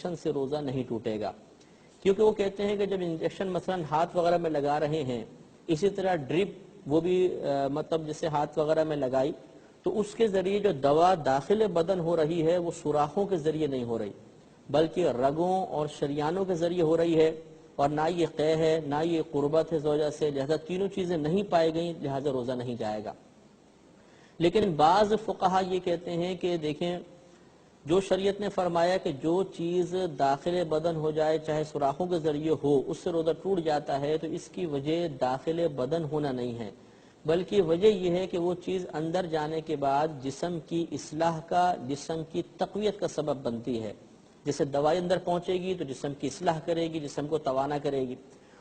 Injection سے روزہ نہیں ٹوٹے گا، کیونکہ وہ کہتے ہیں کہ جب انجیکشن مثلا ہاتھ وغیرہ میں لگا رہے ہیں، اسی طرح ڈرپ وہ بھی مطلب جیسے ہاتھ وغیرہ میں لگائی، تو اس کے ذریعے جو دوا داخل بدن ہو رہی ہے وہ سوراخوں کے ذریعے نہیں ہو رہی، بلکہ رگوں اور شریانوں کے ذریعے ہو رہی ہے، اور نہ یہ قے ہے نہ یہ قربت ہے زوجہ سے، لہذا تینوں چیزیں نہیں پائی گئیں، لہذا روزہ نہیں جائے گا۔ لیکن بعض فقہا یہ کہتے ہیں کہ دیکھیں، جو شریعت نے فرمایا کہ جو چیز داخل بدن ہو جائے چاہے سوراخوں کے ذریعے ہو، اس سے روزہ ٹوٹ جاتا ہے، تو اس کی وجہ داخل بدن ہونا نہیں ہے، بلکہ وجہ یہ ہے کہ وہ چیز اندر جانے کے بعد جسم کی اصلاح کا، جسم کی تقویت کا سبب بنتی ہے۔ جیسے دوائی اندر پہنچے گی تو جسم کی اصلاح کرے گی، جسم کو توانا کرے گی،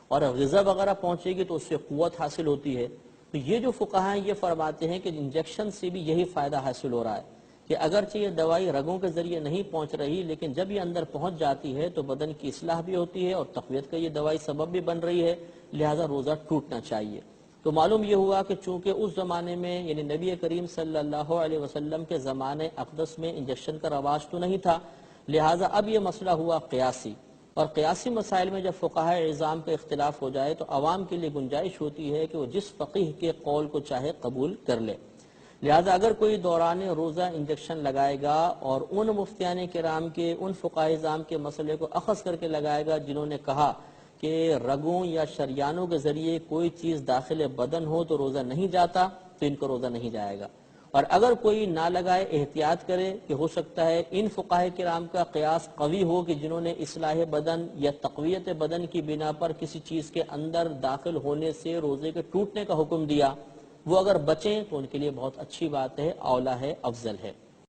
اور غذا وغیرہ پہنچے گی تو اس سے قوت حاصل ہوتی ہے۔ تو یہ جو فقہاء ہیں یہ فرماتے ہیں کہ انجیکشن سے بھی یہی فائدہ حاصل ہو رہا ہے کہ اگرچہ یہ دوائی رگوں کے ذریعے نہیں پہنچ رہی، لیکن جب یہ اندر پہنچ جاتی ہے تو بدن کی اصلاح بھی ہوتی ہے اور تقویت کا یہ دوائی سبب بھی بن رہی ہے، لہذا روزہ ٹوٹنا چاہیے۔ تو معلوم یہ ہوا کہ چونکہ اس زمانے میں یعنی نبی کریم صلی اللہ علیہ وسلم کے زمانے اقدس میں انجیکشن کا رواج تو نہیں تھا، لہذا اب یہ مسئلہ ہوا قیاسی، اور قیاسی مسائل میں جب فقہاء اعظام کا اختلاف ہو جائے تو عوام کے لیے گنجائش ہوتی ہے کہ وہ جس فقیہ کے قول کو چاہے قبول کر لے۔ لہذا اگر کوئی دوران روزہ انجیکشن لگائے گا اور ان مفتیان کرام کے، ان فقہاء اعظام کے مسئلے کو اخذ کر کے لگائے گا جنہوں نے کہا کہ رگوں یا شریانوں کے ذریعے کوئی چیز داخل بدن ہو تو روزہ نہیں جاتا، تو ان کو روزہ نہیں جائے گا۔ اور اگر کوئی نہ لگائے، احتیاط کرے کہ ہو سکتا ہے ان فقہاء کرام کا قیاس قوی ہو کہ جنہوں نے اصلاح بدن یا تقویت بدن کی بنا پر کسی چیز کے اندر داخل ہونے سے روزے کے ٹوٹنے کا حکم دیا، وہ اگر بچیں تو ان کے لیے بہت اچھی بات ہے، اولا ہے، افضل ہے۔